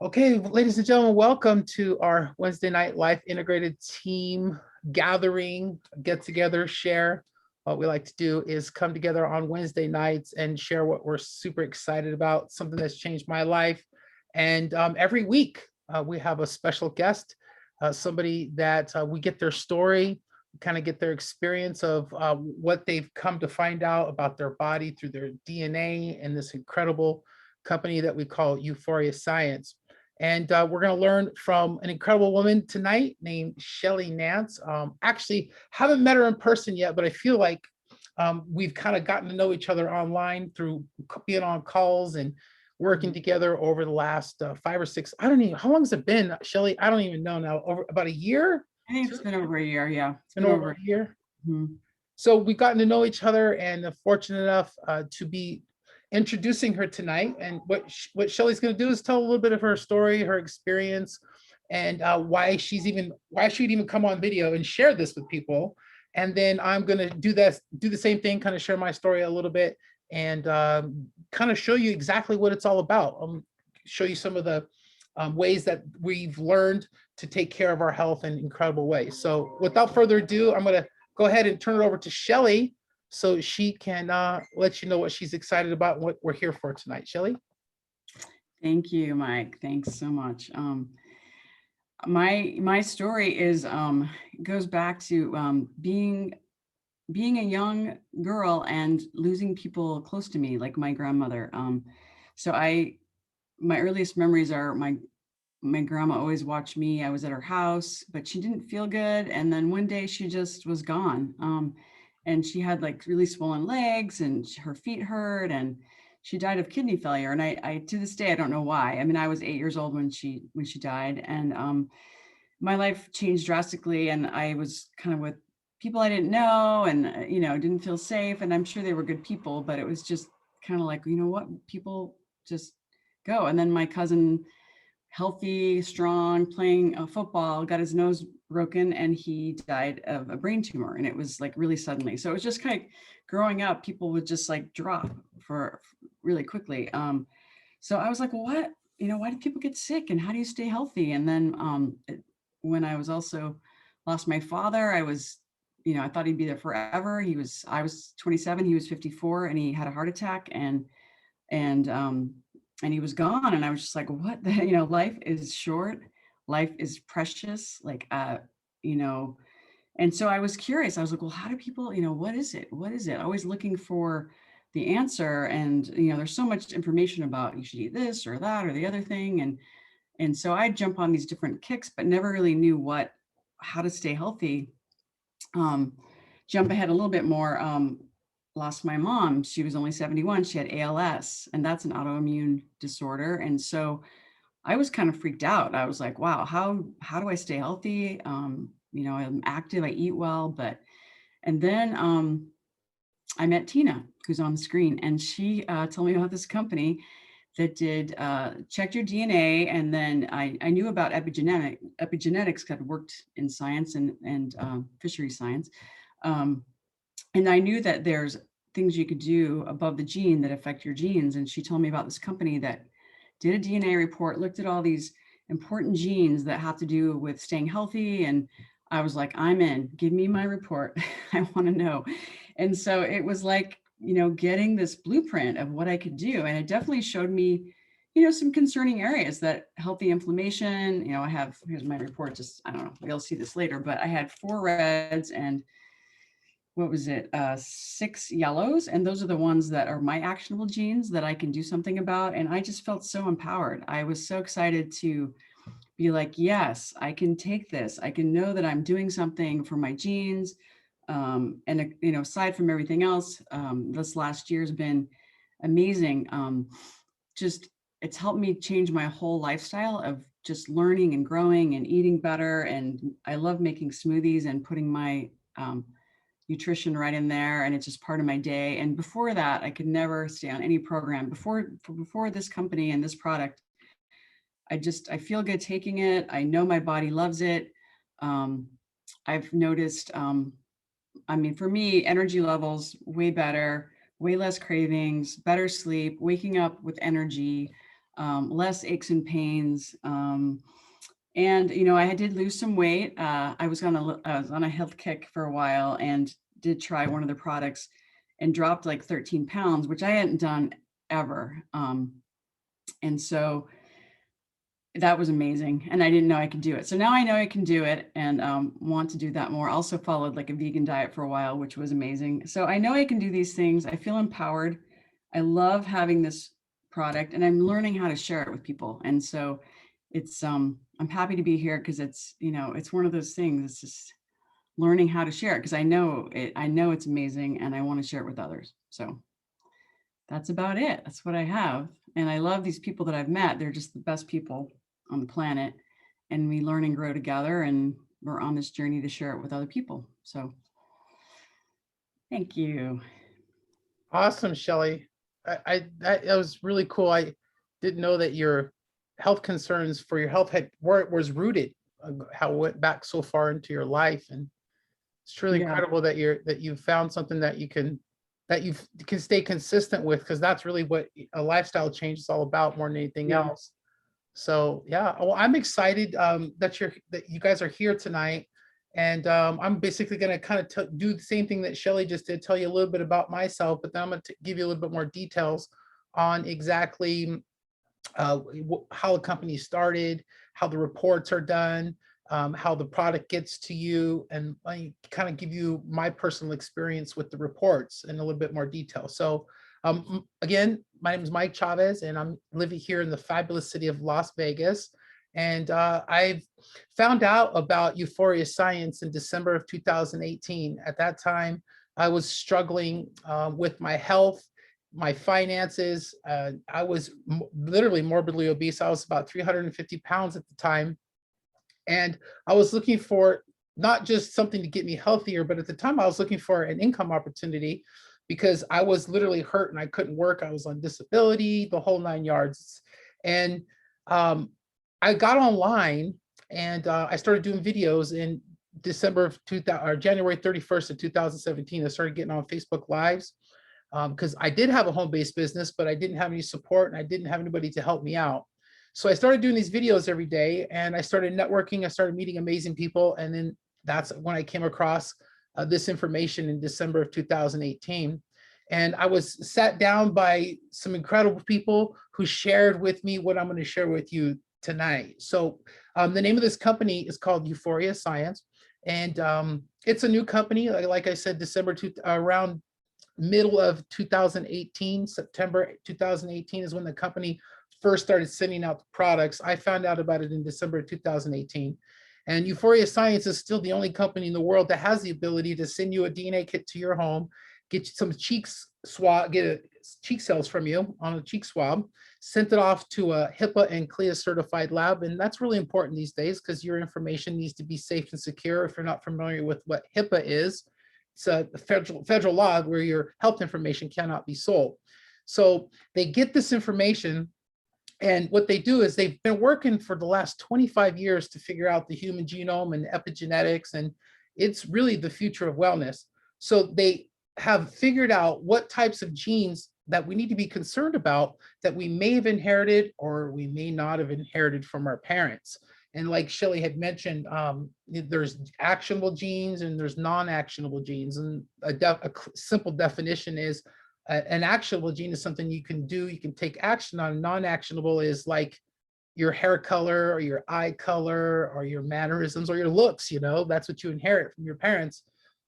Okay, ladies and gentlemen, welcome to our Wednesday night life integrated team gathering, get together, share. What we like to do is come together on Wednesday nights and share what we're super excited about, something that's changed my life. And every week we have a special guest, somebody that we get their story, kind of get their experience of what they've come to find out about their body through their DNA and this incredible company that we call Euphoria Science. And we're going to learn from an incredible woman tonight named Shelly Nance. Actually, haven't met her in person yet, but I feel like we've kind of gotten to know each other online through being on calls and working together over the last 5 or 6. I don't even, how long has it been, Shelly? I don't even know now. Over about a year? I think it's been over a year. Yeah, it's Been been over over. a year. Mhm. So we've gotten to know each other and fortunate enough to be introducing her tonight. And what Shelly's going to do is tell a little bit of her story, her experience, and why she'd even come on video and share this with people. And then I'm going to do the same thing, kind of share my story a little bit, and kind of show you exactly what it's all about. Show you some of the ways that we've learned to take care of our health in incredible ways. So without further ado, I'm going to go ahead and turn it over to Shelly so she can let you know what she's excited about and what we're here for tonight. Shelly? Thank you, Mike. Thanks so much. My story is goes back to being a young girl and losing people close to me, like my grandmother. So my earliest memories are my grandma always watched me. I was at her house, but she didn't feel good, and then one day she just was gone. And she had like really swollen legs, and her feet hurt, and she died of kidney failure. And I to this day I don't know why. I mean, I was 8 years old when she died, and my life changed drastically, and I was kind of with people I didn't know, and didn't feel safe. And I'm sure they were good people, but it was just kind of like, you know what, people just go. And then my cousin, healthy, strong, playing football, got his nose broken, and he died of a brain tumor. And it was like really suddenly. So it was just kind of growing up, people would just like drop for really quickly. So I was like, well, what, why do people get sick, and how do you stay healthy? And then when I was also lost my father, I thought he'd be there forever. I was 27, he was 54, and he had a heart attack, and and he was gone. And I was just like, what the, life is short, life is precious, like you know and so I was curious. I was like, well, how do people, what is it, always looking for the answer. And there's so much information about you should eat this or that or the other thing. And so I jump on these different kicks, but never really knew how to stay healthy. um, Jump ahead a little bit more. Lost my mom. She was only 71. She had ALS, and that's an autoimmune disorder. And so I was kind of freaked out. I was like, wow, how do I stay healthy? I'm active, I eat well, but and then I met Tina, who's on the screen, and she told me about this company that did checked your DNA. And then I knew about epigenetics, had worked in science and fishery science. Um, and I knew that there's things you could do above the gene that affect your genes. And she told me about this company that did a DNA report, looked at all these important genes that have to do with staying healthy. And I was like, I'm in, give me my report. I want to know. And so it was like, getting this blueprint of what I could do. And it definitely showed me, some concerning areas, that healthy inflammation. Here's my report, just, I don't know, you'll see this later, but I had 4 reds and what was it, 6 yellows. And those are the ones that are my actionable genes that I can do something about. And I just felt so empowered. I was so excited to be like, yes, I can take this. I can know that I'm doing something for my genes. And aside from everything else, this last year has been amazing. Just It's helped me change my whole lifestyle of just learning and growing and eating better. And I love making smoothies and putting my nutrition right in there, and it's just part of my day. And before that, I could never stay on any program. Before this company and this product, I feel good taking it. I know my body loves it. um, I've noticed, for me, energy levels way better, way less cravings, better sleep, waking up with energy. less aches and pains. And I did lose some weight. I was on a health kick for a while and did try one of the products and dropped like 13 pounds, which I hadn't done ever. And so that was amazing. And I didn't know I could do it. So now I know I can do it and want to do that more. Also followed like a vegan diet for a while, which was amazing. So I know I can do these things. I feel empowered. I love having this product and I'm learning how to share it with people. And so it's I'm happy to be here because it's one of those things. It's just learning how to share it because I know it's amazing and I want to share it with others. So that's about it. That's what I have. And I love these people that I've met. They're just the best people on the planet. And we learn and grow together. And we're on this journey to share it with other people. So thank you. Awesome, Shelly. That was really cool. I didn't know that your health concerns for your health had where it was rooted, how it went back so far into your life. And it's truly Yeah. incredible that you've found something that you can stay consistent with, because that's really what a lifestyle change is all about more than anything Yeah. else. So yeah, well, I'm excited that you guys are here tonight. And I'm basically going to kind of do the same thing that Shelly just did, tell you a little bit about myself, but then I'm going to give you a little bit more details on exactly how the company started, how the reports are done, how the product gets to you, and I kind of give you my personal experience with the reports in a little bit more detail. So again, my name is Mike Chavez, and I'm living here in the fabulous city of Las Vegas. And I've found out about Euphoria Science in December of 2018. At that time, I was struggling with my health, my finances. I was literally morbidly obese. I was about 350 pounds at the time. And I was looking for not just something to get me healthier, but at the time I was looking for an income opportunity because I was literally hurt and I couldn't work. I was on disability, the whole 9 yards. And I got online and I started doing videos in December of 2000 or January 31st of 2017. I started getting on Facebook Lives because I did have a home-based business, but I didn't have any support and I didn't have anybody to help me out. So I started doing these videos every day and I started networking. I started meeting amazing people. And then that's when I came across this information in December of 2018. And I was sat down by some incredible people who shared with me what I'm going to share with you tonight. So the name of this company is called Euphoria Science. And it's a new company. Like I said, around middle of 2018, September 2018 is when the company first started sending out the products. I found out about it in December 2018. And Euphoria Science is still the only company in the world that has the ability to send you a DNA kit to your home, get you some get cheek cells from you on a cheek swab, sent it off to a HIPAA and CLIA certified lab. And that's really important these days because your information needs to be safe and secure. If you're not familiar with what HIPAA is, it's a federal law where your health information cannot be sold. So they get this information, and what they do is they've been working for the last 25 years to figure out the human genome and epigenetics, and it's really the future of wellness. So they have figured out what types of genes that we need to be concerned about that we may have inherited or we may not have inherited from our parents. And like Shelly had mentioned, there's actionable genes and there's non-actionable genes. And a simple definition is an actionable gene is something you can do, you can take action on. Non-actionable is like your hair color or your eye color or your mannerisms or your looks, that's what you inherit from your parents,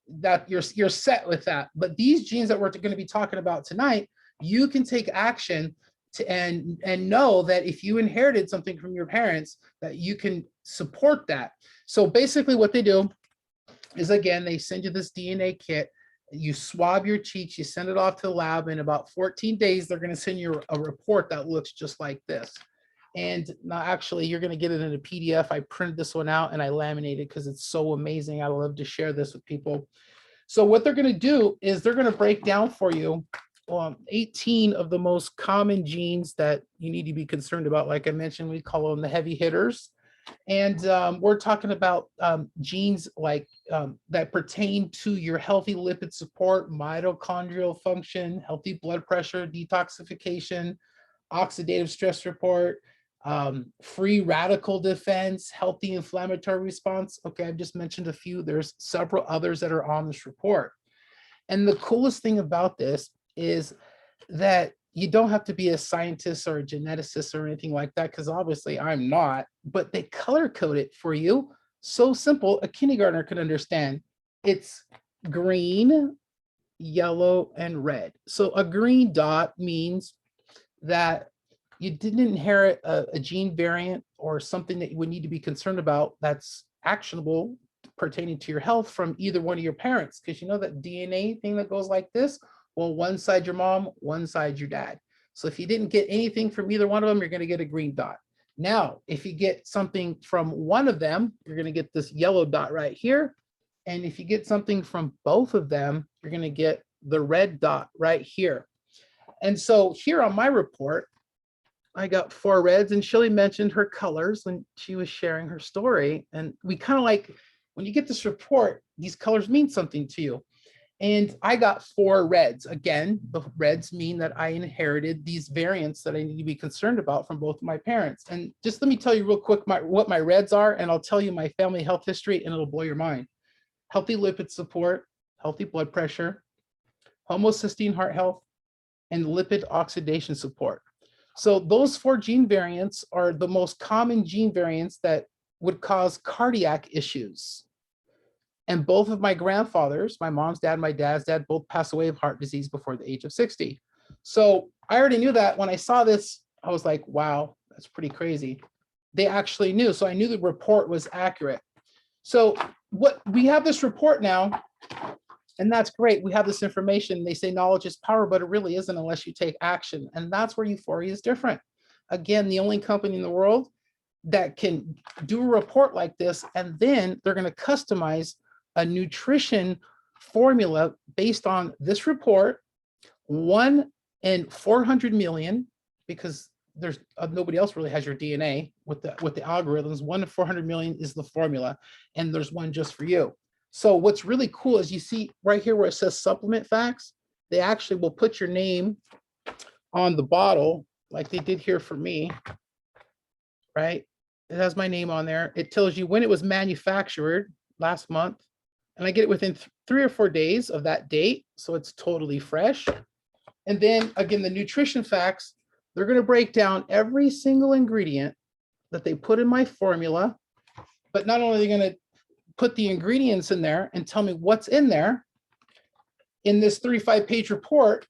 that you're set with that. But these genes that we're going to be talking about tonight, you can take action and know that if you inherited something from your parents, that you can support that. So basically what they do is, again, they send you this DNA kit, you swab your cheeks, you send it off to the lab. In about 14 days, they're going to send you a report that looks just like this. And now actually you're going to get it in a PDF. I printed this one out and I laminated because it's so amazing. I love to share this with people. So what they're going to do is they're going to break down for you 18 of the most common genes that you need to be concerned about. Like I mentioned, we call them the heavy hitters. And we're talking about genes like that pertain to your healthy lipid support, mitochondrial function, healthy blood pressure, detoxification, oxidative stress report, free radical defense, healthy inflammatory response. Okay, I've just mentioned a few. There's several others that are on this report. And the coolest thing about this is that you don't have to be a scientist or a geneticist or anything like that, because obviously I'm not, but they color code it for you. So simple, a kindergartner can understand. It's green, yellow, and red. So a green dot means that you didn't inherit a gene variant or something that you would need to be concerned about that's actionable pertaining to your health from either one of your parents. Because you know that DNA thing that goes like this, well, one side your mom, one side your dad. So if you didn't get anything from either one of them, you're going to get a green dot. Now, if you get something from one of them, you're going to get this yellow dot right here. And if you get something from both of them, you're going to get the red dot right here. And so here on my report, I got 4 reds, and Shelly mentioned her colors when she was sharing her story. And we kind of like, when you get this report, these colors mean something to you. And I got 4 reds. Again, the reds mean that I inherited these variants that I need to be concerned about from both of my parents. And just let me tell you real quick what my reds are, and I'll tell you my family health history, and it'll blow your mind. Healthy lipid support, healthy blood pressure, homocysteine heart health, and lipid oxidation support. So those 4 gene variants are the most common gene variants that would cause cardiac issues. And both of my grandfathers, my mom's dad, my dad's dad, both passed away of heart disease before the age of 60. So I already knew that. When I saw this, I was like, wow, that's pretty crazy. They actually knew. So I knew the report was accurate. So what we have this report now, and that's great. We have this information. They say knowledge is power, but it really isn't unless you take action. And that's where Euphoria is different. Again, the only company in the world that can do a report like this, and then they're going to customize a nutrition formula based on this report, 1 in 400 million, because there's nobody else really has your DNA with the algorithms. 1 in 400 million is the formula, and there's one just for you. So what's really cool is you see right here where it says supplement facts, they actually will put your name on the bottle like they did here for me, right? It has my name on there. It tells you when it was manufactured last month, and I get it within 3 or 4 days of that date. So it's totally fresh. And then again, the nutrition facts, they're going to break down every single ingredient that they put in my formula, but not only are they going to put the ingredients in there and tell me what's in there. In this 35-page report,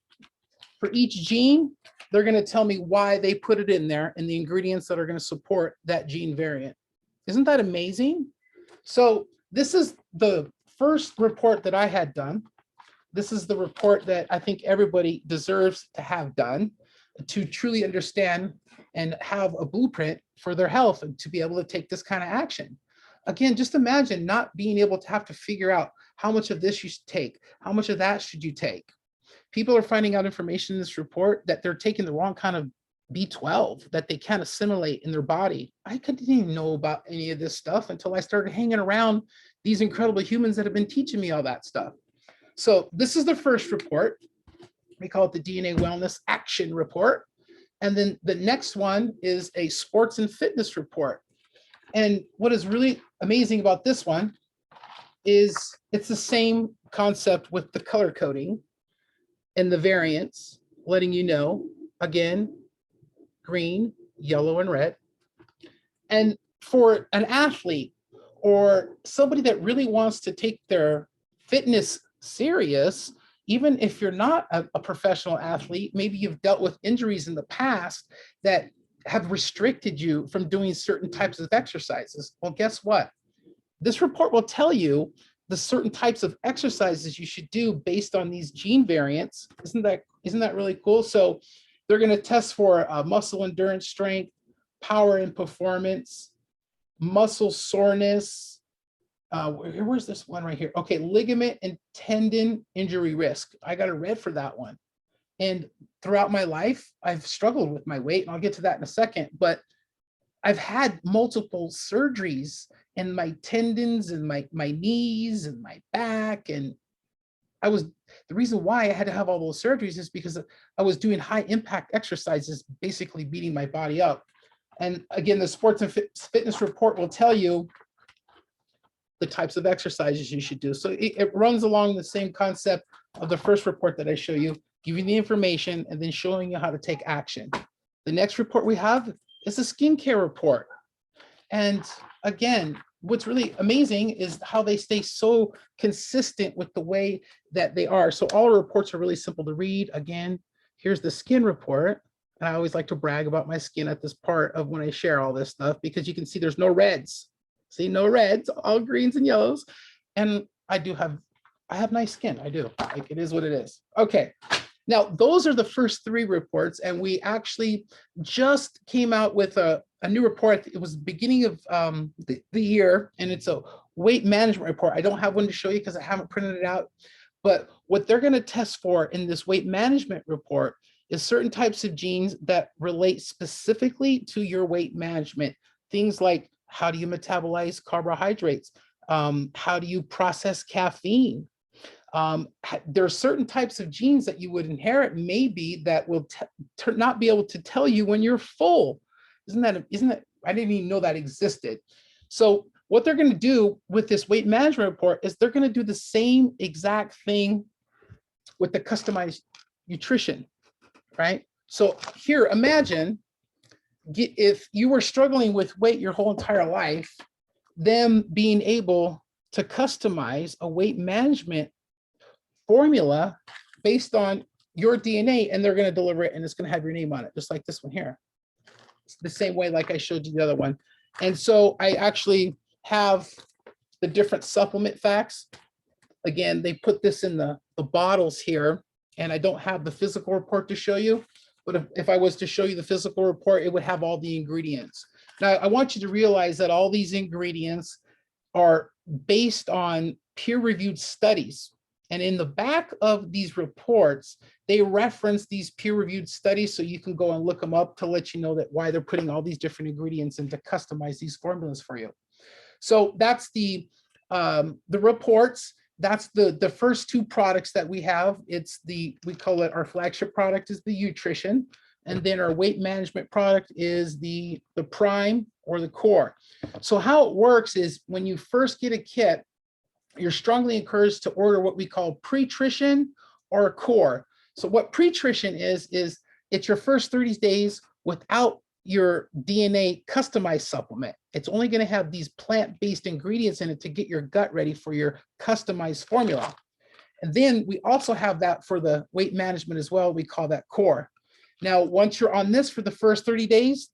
for each gene, they're going to tell me why they put it in there and the ingredients that are going to support that gene variant. Isn't that amazing? So this is the first report that I had done. This is the report that I think everybody deserves to have done to truly understand and have a blueprint for their health and to be able to take this kind of action. Again, just imagine not being able to have to figure out how much of this you should take, how much of that should you take. People are finding out information in this report that they're taking the wrong kind of B12 that they can't assimilate in their body. I didn't even know about any of this stuff until I started hanging around these incredible humans that have been teaching me all that stuff. So this is the first report. We call it the DNA Wellness Action Report. And then the next one is a sports and fitness report. And what is really amazing about this one is it's the same concept with the color coding and the variants, letting you know, again, green, yellow, and red. And for an athlete or somebody that really wants to take their fitness serious, even if you're not a professional athlete, maybe you've dealt with injuries in the past that have restricted you from doing certain types of exercises. Well, guess what? This report will tell you the certain types of exercises you should do based on these gene variants. Isn't that really cool? So they're going to test for muscle endurance strength, power and performance, muscle soreness. Where's this one right here? Okay, ligament and tendon injury risk. I got a red for that one. And throughout my life, I've struggled with my weight, and I'll get to that in a second, but I've had multiple surgeries in my tendons and my knees and my back, and the reason why I had to have all those surgeries is because I was doing high impact exercises, basically beating my body up. And again, the sports and fitness report will tell you the types of exercises you should do. So it runs along the same concept of the first report that I show you, giving the information and then showing you how to take action. The next report we have is a skincare report. And again, what's really amazing is how they stay so consistent with the way that they are. So all reports are really simple to read. Again, here's the skin report. And I always like to brag about my skin at this part of when I share all this stuff, because you can see there's no reds. See, no reds, all greens and yellows. And I have nice skin. I do. Like, it is what it is. Okay. Now, those are the first three reports, and we actually just came out with a new report. It was the beginning of the year, and it's a weight management report. I don't have one to show you because I haven't printed it out, but what they're going to test for in this weight management report is certain types of genes that relate specifically to your weight management. Things like, how do you metabolize carbohydrates? How do you process caffeine? There are certain types of genes that you would inherit maybe that will not be able to tell you when you're full. Isn't that, I didn't even know that existed. So what they're going to do with this weight management report is they're going to do the same exact thing with the customized nutrition, right? So here, imagine if you were struggling with weight your whole entire life, them being able to customize a weight management formula based on your DNA, and they're going to deliver it, and it's going to have your name on it, just like this one here. It's the same way like I showed you the other one. And so I actually have the different supplement facts. Again, they put this in the bottles here, and I don't have the physical report to show you, but if I was to show you the physical report, it would have all the ingredients. Now, I want you to realize that all these ingredients are based on peer-reviewed studies. And in the back of these reports, they reference these peer-reviewed studies, so you can go and look them up to let you know that why they're putting all these different ingredients in to customize these formulas for you. So that's the reports. That's the first two products that we have. It's we call it, our flagship product is the Nutrition. And then our weight management product is the Prime or the Core. So how it works is when you first get a kit, you're strongly encouraged to order what we call pre-trition or Core. So what pre-trition is it's your first 30 days without your DNA customized supplement. It's only going to have these plant-based ingredients in it to get your gut ready for your customized formula. And then we also have that for the weight management as well. We call that Core. Now, once you're on this for the first 30 days,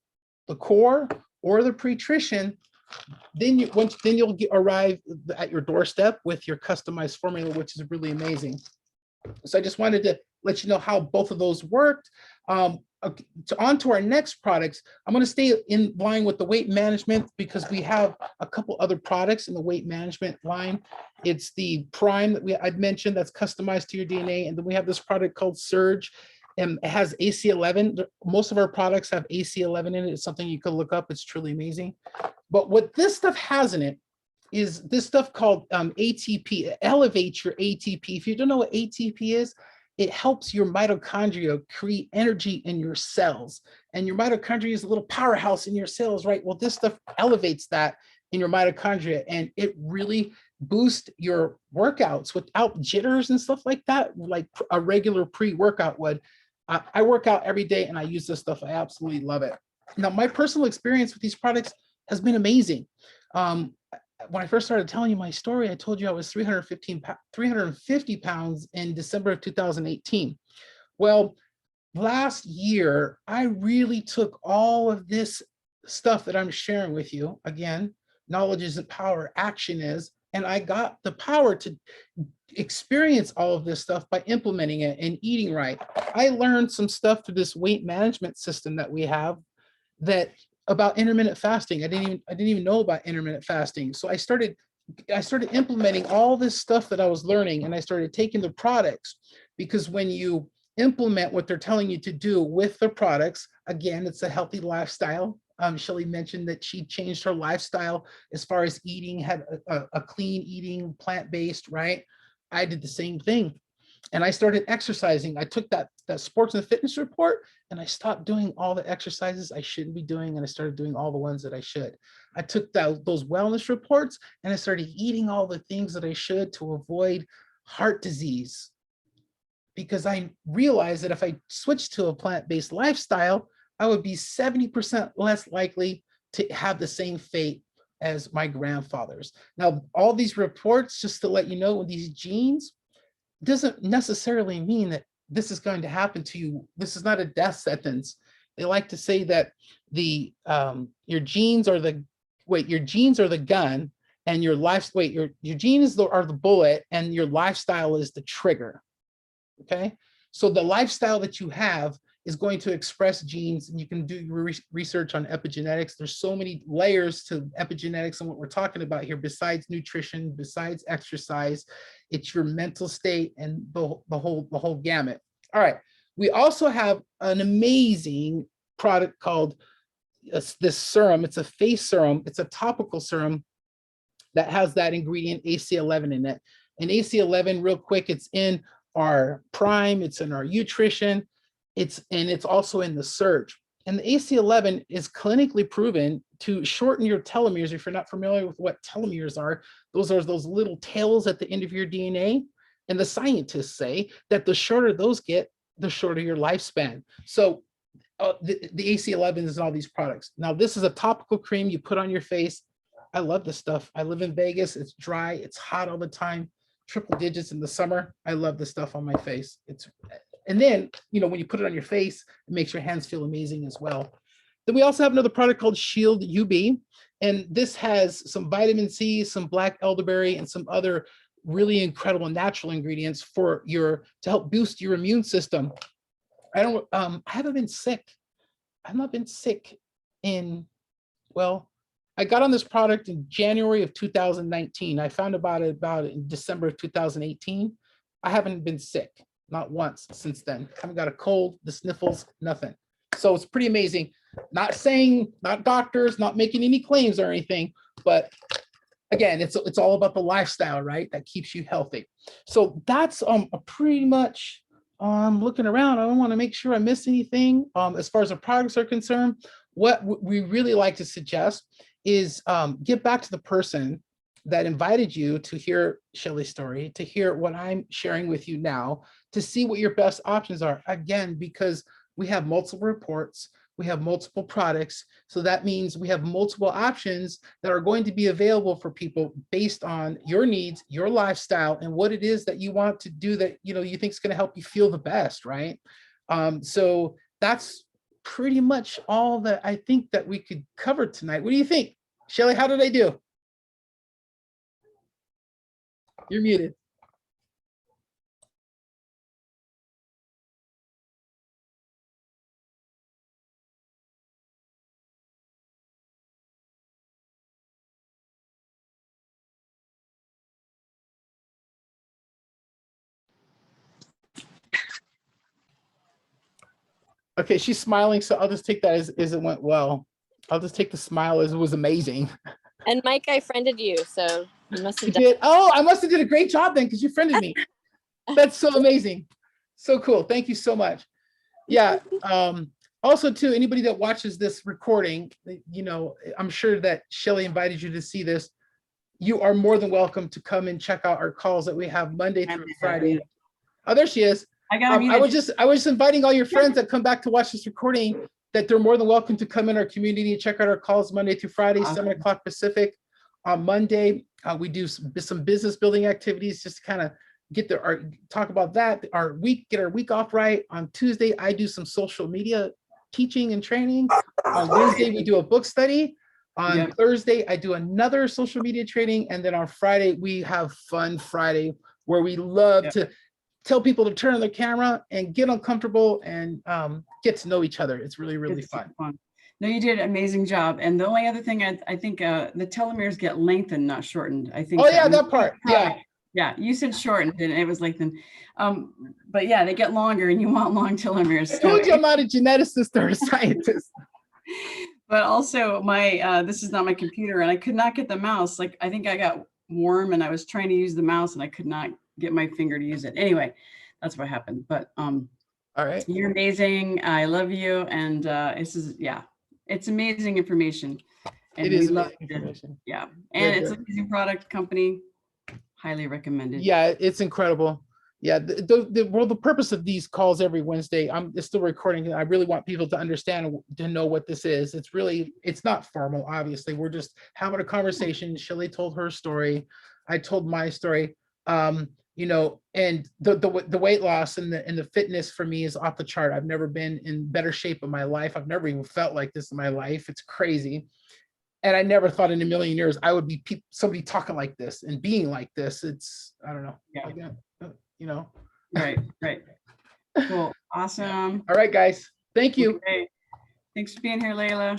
the Core or the pre-trition, then you'll arrive at your doorstep with your customized formula, which is really amazing. So I just wanted to let you know how both of those worked. On to our next products. I'm going to stay in line with the weight management because we have a couple other products in the weight management line. It's the Prime that I'd mentioned that's customized to your DNA. And then we have this product called Surge. And it has AC11. Most of our products have AC11 in it. It's something you could look up. It's truly amazing. But what this stuff has in it is this stuff called ATP. It elevates your ATP. If you don't know what ATP is, it helps your mitochondria create energy in your cells. And your mitochondria is a little powerhouse in your cells, right? Well, this stuff elevates that in your mitochondria, and it really boosts your workouts without jitters and stuff like that, like a regular pre-workout would. I work out every day and I use this stuff. I absolutely love it. Now, my personal experience with these products has been amazing. When I first started telling you my story, I told you I was 350 pounds in December of 2018. Well, last year, I really took all of this stuff that I'm sharing with you. Again, knowledge isn't power, action is. And I got the power to experience all of this stuff by implementing it and eating right. I learned some stuff through this weight management system that we have that about intermittent fasting. I didn't even know about intermittent fasting. So I started implementing all this stuff that I was learning, and I started taking the products, because when you implement what they're telling you to do with the products, again, it's a healthy lifestyle. Shelly mentioned that she changed her lifestyle as far as eating, had a clean eating, plant-based, right? I did the same thing. and I started exercising. I took that sports and fitness report and I stopped doing all the exercises I shouldn't be doing. And I started doing all the ones that I should. I took those wellness reports and I started eating all the things that I should to avoid heart disease. Because I realized that if I switched to a plant-based lifestyle, I would be 70% less likely to have the same fate as my grandfathers. Now, all these reports, just to let you know, these genes, doesn't necessarily mean that this is going to happen to you. This is not a death sentence. They like to say that your genes are the gun, and your genes are the bullet, and your lifestyle is the trigger. Okay, so the lifestyle that you have is going to express genes, and you can do research on epigenetics. There's so many layers to epigenetics and what we're talking about here, besides nutrition, besides exercise. It's your mental state and the whole gamut. All right, we also have an amazing product called this serum. It's a face serum. It's a topical serum that has that ingredient AC11 in it. And AC11, real quick, it's in our Prime, it's in our Nutrition, it's also in the Surge. And the AC11 is clinically proven to shorten your telomeres. If you're not familiar with what telomeres are those little tails at the end of your DNA. And the scientists say that the shorter those get, the shorter your lifespan. So the AC11 is in all these products. Now, this is a topical cream you put on your face. I love this stuff. I live in Vegas. It's dry. It's hot all the time. Triple digits in the summer. I love this stuff on my face. And then, when you put it on your face, it makes your hands feel amazing as well. Then we also have another product called Shield UB. And this has some vitamin C, some black elderberry, and some other really incredible natural ingredients to help boost your immune system. I haven't been sick. I've not been sick I got on this product in January of 2019. I found about it in December of 2018. I haven't been sick, not once since then. I haven't got a cold, the sniffles, nothing. So it's pretty amazing. Not doctors, not making any claims or anything, but again, it's all about the lifestyle, right? That keeps you healthy. So that's pretty much looking around. I don't want to make sure I miss anything. As far as the products are concerned, what we really like to suggest is get back to the person that invited you to hear Shelly's story, to hear what I'm sharing with you now, to see what your best options are. Again, because we have multiple reports, we have multiple products. So that means we have multiple options that are going to be available for people based on your needs, your lifestyle, and what it is that you want to do that you think is going to help you feel the best, right? So that's pretty much all that I think that we could cover tonight. What do you think? Shelly, how did I do? You're muted. Okay, she's smiling, so I'll just take that as it went well. I'll just take the smile as it was amazing. And Mike, I friended you, so you must have did. Oh, I must have did a great job then, because you friended me. That's so amazing. So cool. Thank you so much. Yeah. Also, too, anybody that watches this recording, I'm sure that Shelly invited you to see this. You are more than welcome to come and check out our calls that we have Monday through Friday. Oh, there she is. I was just inviting all your friends that come back to watch this recording, that they're more than welcome to come in our community and check out our calls Monday through Friday, 7 o'clock Pacific. On Monday, we do some business building activities, just to kind of talk about that. Get our week off right. On Tuesday, I do some social media teaching and training. On Wednesday, we do a book study. On Thursday, I do another social media training. And then on Friday, we have Fun Friday, where we love to tell people to turn on their camera and get uncomfortable and get to know each other. It's really, really fun. No, you did an amazing job. And the only other thing, I think the telomeres get lengthened, not shortened. I think. Oh yeah, that part. Yeah. Yeah, you said shortened and it was lengthened. But yeah, they get longer and you want long telomeres. I told you I'm not a geneticist or a scientist. But also this is not my computer and I could not get the mouse. Like, I think I got warm and I was trying to use the mouse and I could not get my finger to use it. Anyway, that's what happened. But All right. you're amazing. I love you. And it's amazing information. And It is we love amazing it. information. Yeah. And Good, it's good. an amazing product company. Highly recommended. Yeah, it's incredible. Yeah, the purpose of these calls every Wednesday, it's still recording. I really want people to understand, to know what this is. It's not formal, obviously. We're just having a conversation. Shelly told her story. I told my story. And the weight loss and the fitness for me is off the chart. I've never been in better shape of my life. I've never even felt like this in my life. It's crazy. And I never thought in a million years I would be somebody talking like this and being like this. I don't know. Yeah. Like, Right. Cool. Awesome. All right, guys. Thank you. Okay. Thanks for being here, Layla.